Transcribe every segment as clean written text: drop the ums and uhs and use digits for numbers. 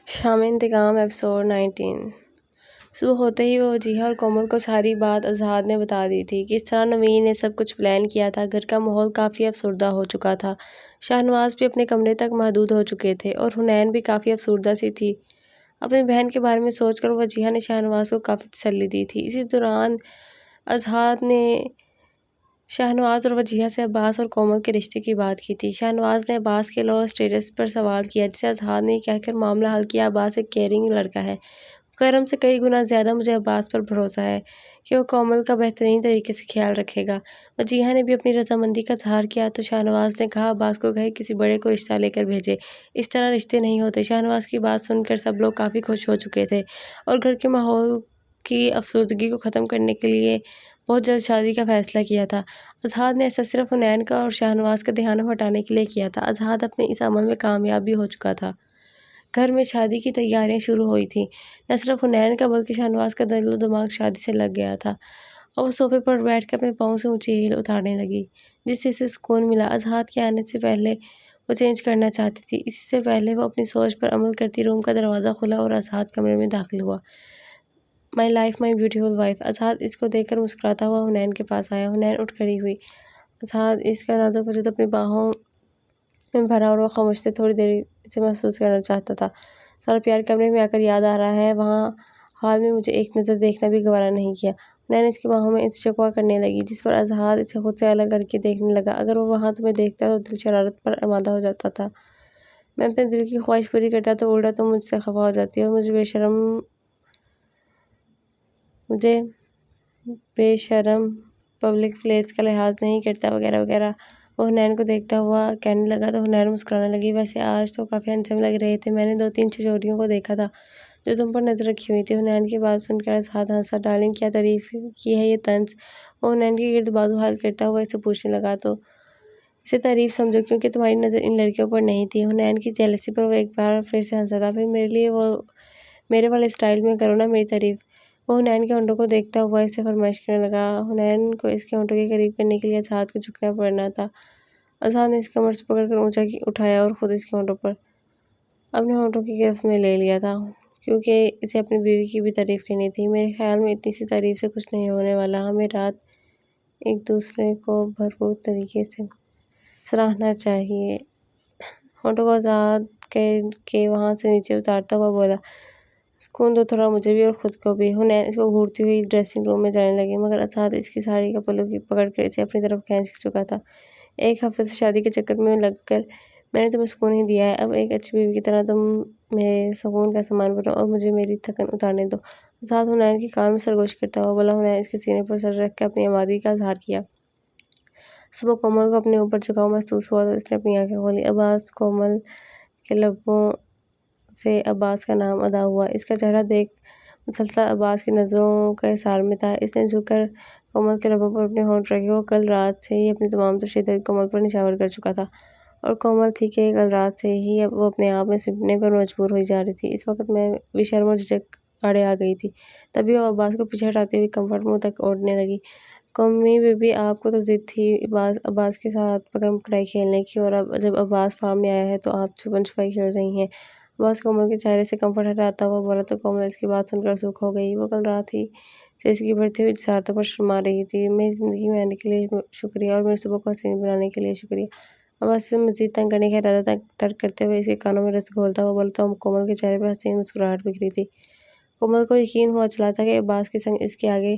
शाम इंतकाम एपिसोड 19। सुबह होते ही वो वजीहा और कोमल को सारी बात अजहार ने बता दी थी। किस तरह नवीन ने सब कुछ प्लान किया था। घर का माहौल काफ़ी अफसरदा हो चुका था। शाहनवाज भी अपने कमरे तक महदूद हो चुके थे और हुनैन भी काफ़ी अफसरदा सी थी। अपनी बहन के बारे में सोचकर वजीहा ने शाहनवाज को काफ़ी तसल्ली दी थी। इसी दौरान अजहार ने शाहनवाज और वजीहा से अब्बास और कोमल के रिश्ते की बात की थी। शाहनवाज ने अब्बास के लो स्टेटस पर सवाल किया, जिसे अजहार ने कहकर मामला हल किया। अब्बास एक केयरिंग लड़का है, करम से कई गुना ज़्यादा मुझे अब्बास पर भरोसा है कि वो कोमल का बेहतरीन तरीके से ख्याल रखेगा। वजीहा ने भी अपनी रजामंदी का इजहार किया तो शाहनवाज ने कहा, अब्बास को कहे किसी बड़े को रिश्ता लेकर भेजे, इस तरह रिश्ते नहीं होते। शाहनवाज की बात सुनकर सब लोग काफ़ी खुश हो चुके थे और घर के माहौल की अफसरदगी को ख़त्म करने के लिए बहुत जल्द शादी का फ़ैसला किया था। अजहार ने ऐसा सिर्फ हुनैन का और शाहनवाज का ध्यान हटाने के लिए किया था। अजहार अपने इस अमल में कामयाब भी हो चुका था। घर में शादी की तैयारियां शुरू हुई थी। न सिर्फ हुनैन का बल्कि शाहनवाज का दिलो दिमाग शादी से लग गया था और वो सोफे पर बैठकर अपने पाँव से ऊंची हील उतारने लगी, जिससे इसे सुकून मिला। अजहार के आने से पहले वो चेंज करना चाहती थी। इससे पहले वो अपनी सोच पर अमल करती रूम का दरवाज़ा खुला और अजहार कमरे में दाखिल हुआ। My life my beautiful wife. Azhar इसको देखकर मुस्कुराता हुआ हुनैन के पास आया। हुनैन उठ खड़ी हुई। अजहार इसका नाजुक वजूद अपनी बाहों में भरा और वो खामोश से थोड़ी देर से महसूस करना चाहता था। सारा प्यार कमरे में आकर याद आ रहा है, वहाँ हाल में मुझे एक नज़र देखना भी गवारा नहीं किया। नैन इसकी बाहों में शिकवा करने लगी, जिस पर अजहार इसे खुद से अलग करके देखने लगा। अगर वो वहाँ तुम्हें देखता तो दिल शरारत पर आमादा हो जाता था। मैं अपने दिल की ख्वाहिश पूरी करता तो उल्टा तुम मुझसे खफा हो जाती और मुझे बेशरम पब्लिक प्लेस का लिहाज नहीं करता वगैरह वगैरह। वो हुनैन को देखता हुआ कहने लगा तो हुनैन मुस्कुराने लगी। वैसे आज तो काफ़ी हैंडसम लग रहे थे। मैंने 2-3 छिछोरियों को देखा था जो तुम पर नज़र रखी हुई थी। हुनैन की बात सुनकर अजहार हंसा। डार्लिंग, क्या तारीफ की है ये तंज। वो हुनैन के गिर्द बाजू हाल करता हुआ इसे पूछने लगा, तो इसे तारीफ समझो क्योंकि तुम्हारी नज़र इन लड़कियों पर नहीं थी। हुनैन की जेलसी पर वो एक बार फिर से हंसा था। फिर मेरे लिए वो मेरे वाले स्टाइल में करो ना मेरी तारीफ। वो हुनैन के होंठों को देखता हुआ इससे फरमाइश करने लगा। हुनैन को इसके होंठों के करीब करने के लिए अजहार को झुकना पड़ना था। अजहार ने इसका कमर से पकड़कर ऊंचा उठाया और खुद इसके होंठों पर अपने होंठों की गिरफ्त में ले लिया था, क्योंकि इसे अपनी बीवी की भी तारीफ करनी थी। मेरे ख्याल में इतनी सी तारीफ से कुछ नहीं होने वाला। हमें रात एक दूसरे को भरपूर तरीके से सराहना चाहिए। होंठों को आज़ाद करके वहाँ से नीचे उतारता हुआ बोला, सुकून दो थोड़ा मुझे भी और ख़ुद को भी। हुनैन इसको घूरती हुई ड्रेसिंग रूम में जाने लगी, मगर अजहार इसकी साड़ी का पल्लू की पकड़ कर इसे अपनी तरफ खींच चुका था। एक हफ्ते से शादी के चक्कर में लगकर मैंने तुम्हें सुकून ही दिया है। अब एक अच्छी बीवी की तरह तुम मेरे सुकून का सामान बनो और मुझे मेरी थकन उतारने दो। अजहार हुनैन के कान में सरगोश करता हुआ बोला। हुनैन इसके सीने पर सर रख कर अपनी आमादी का इजहार किया। सुबह कोमल को अपने ऊपर झुकाव महसूस हुआ तो इसने अपनी आंखें खोली। अब्बास। कोमल के लबों से अब्बास का नाम अदा हुआ। इसका चेहरा देख मुसलसल अब्बास की नज़रों के हिसार में था। इसने झुककर कोमल के लबों पर अपने होंठ रखे। वो कल रात से ही अपनी तमाम तशद्दुद कोमल पर निछावर कर चुका था और कोमल थी कि कल रात से ही वो अपने आप में सिमटने पर मजबूर हुई जा रही थी। इस वक्त मैं बेशर्म और झिझक आड़े आ गई थी। तभी वो अब्बास को पीछे हटाते हुए कम्फर्ट मुँह तक ओढ़ने लगी। कौमी बेबी, आपको तो ज़िद थी अब्बास के साथ पकड़म पकड़ाई खेलने की, और अब जब अब्बास फार्म में आया है तो आप छुपन छुपाई खेल रही हैं। अब्बास कोमल के चेहरे से कम्फर्ट हटाता हुआ बोला तो कोमल इसकी बात सुनकर सूख हो गई। वो कल रात ही से इसकी बढ़ती हुई जसारतों पर शर्मा रही थी। मेरी ज़िंदगी में आने के लिए शुक्रिया और मेरी सुबह को हसीन बनाने के लिए शुक्रिया। अब्बास से मज़ीद तंग करने का इरादा तर्क करते हुए इसके कानों में रस घोलता हुआ बोला तो कोमल के चेहरे पर हसीन मुस्कुराहट बिखरी थी। कोमल को यकीन हुआ चला था कि अब्बास के संग इसके आगे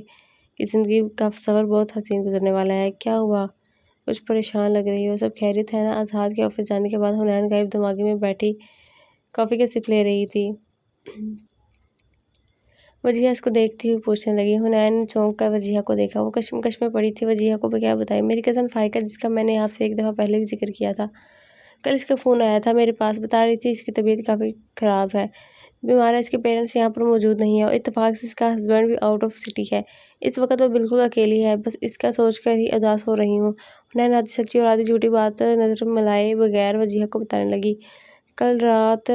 की ज़िंदगी का सफ़र बहुत हसीन गुजरने वाला है। क्या हुआ? कुछ परेशान लग रही हो? सब खैरियत है ना? अजहार के ऑफिस जाने के बाद हुनैन गायब दिमागी में बैठी कॉफ़ी का सिप ले रही थी। वजीहा इसको देखती हुई पूछने लगी। हुनैन ने चौंक कर वजीहा को देखा। वो कश्मकश में पड़ी थी। वजीहा को क्या बताए? मेरी कज़न फ़ाइका, जिसका मैंने आपसे एक दफ़ा पहले भी जिक्र किया था, कल इसका फ़ोन आया था मेरे पास। बता रही थी इसकी तबीयत काफ़ी ख़राब है, बीमार है। इसके पेरेंट्स यहाँ पर मौजूद नहीं है और इत्तेफाक से इसका हस्बैंड भी आउट ऑफ सिटी है। इस वक्त वो बिल्कुल अकेली है। बस इसका सोचकर ही उदास हो रही हूँ। हुनैन आधी सच्ची और आधी झूठी बात नज़र मिलाए बगैर वजीहा को बताने लगी। कल रात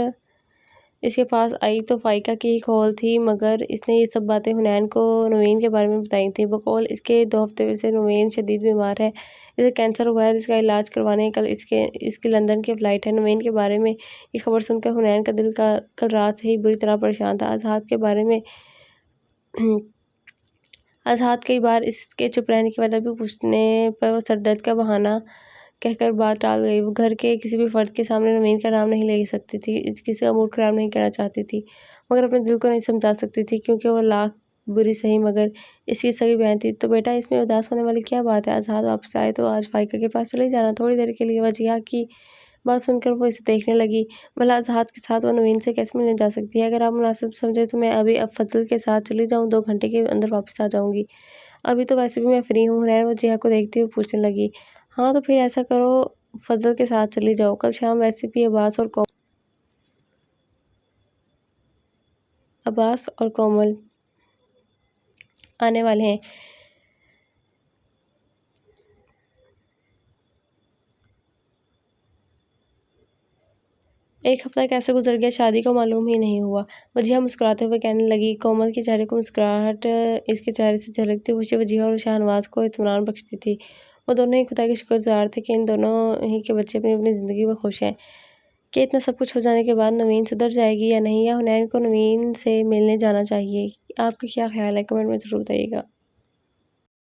इसके पास आई तो फ़ाइका की ही कॉल थी, मगर इसने ये सब बातें हुनैन को नवीन के बारे में बताई थी। बकौल इसके 2 हफ़्ते से नवीन शदीद बीमार है, इसे कैंसर हुआ है, जिसका इलाज करवाने कल इसकी लंदन की फ़्लाइट है। नवीन के बारे में ये खबर सुनकर हुनैन का दिल कल रात से ही बुरी तरह परेशान था। अज़हात के बारे में अज़हात कई बार इसके चुप रहने की वजह भी पूछने पर वो सरदर्द का बहाना कहकर बात टाल गई। वो घर के किसी भी फ़र्द के सामने नवीन का नाम नहीं ले सकती थी, किसी का मूड ख़राब नहीं करना चाहती थी, मगर अपने दिल को नहीं समझा सकती थी, क्योंकि वो लाख बुरी सही मगर इसकी सगी बहन थी। तो बेटा, इसमें उदास होने वाली क्या बात है? अज़हात वापस आए तो आज फ़ाइका के पास चले जाना थोड़ी देर के लिए। वजिया की बात सुनकर वो इसे देखने लगी। भला अज़हात के साथ वो नवीन से कैसे मिलने जा सकती है? अगर आप मुनासिब समझे तो मैं अभी अब फ़ज़ल के साथ चली जाऊँ, 2 घंटे के अंदर वापस आ जाऊँगी। अभी तो वैसे भी मैं फ्री हूँ। हुनैन वजिया को देखते हुए पूछने लगी। हाँ, तो फिर ऐसा करो, फ़ज़ल के साथ चली जाओ। कल शाम वैसे भी अब्बास और कोमल आने वाले हैं। एक हफ्ता कैसे गुजर गया, शादी को मालूम ही नहीं हुआ। वजिया मुस्कुराते हुए कहने लगी। कोमल के चेहरे को मुस्कुराहट इसके चेहरे से झलकती खुशी वजिया और शाहनवाज को इत्मीनान बख्शती थी। वो दोनों ही खुदा के शुक्रगुज़ार थे कि इन दोनों ही के बच्चे अपनी अपनी ज़िंदगी में खुश हैं। कि इतना सब कुछ हो जाने के बाद नवीन सुधर जाएगी या नहीं, या हुनैन को नवीन से मिलने जाना चाहिए? आपका क्या ख़्याल है? कमेंट में ज़रूर बताइएगा।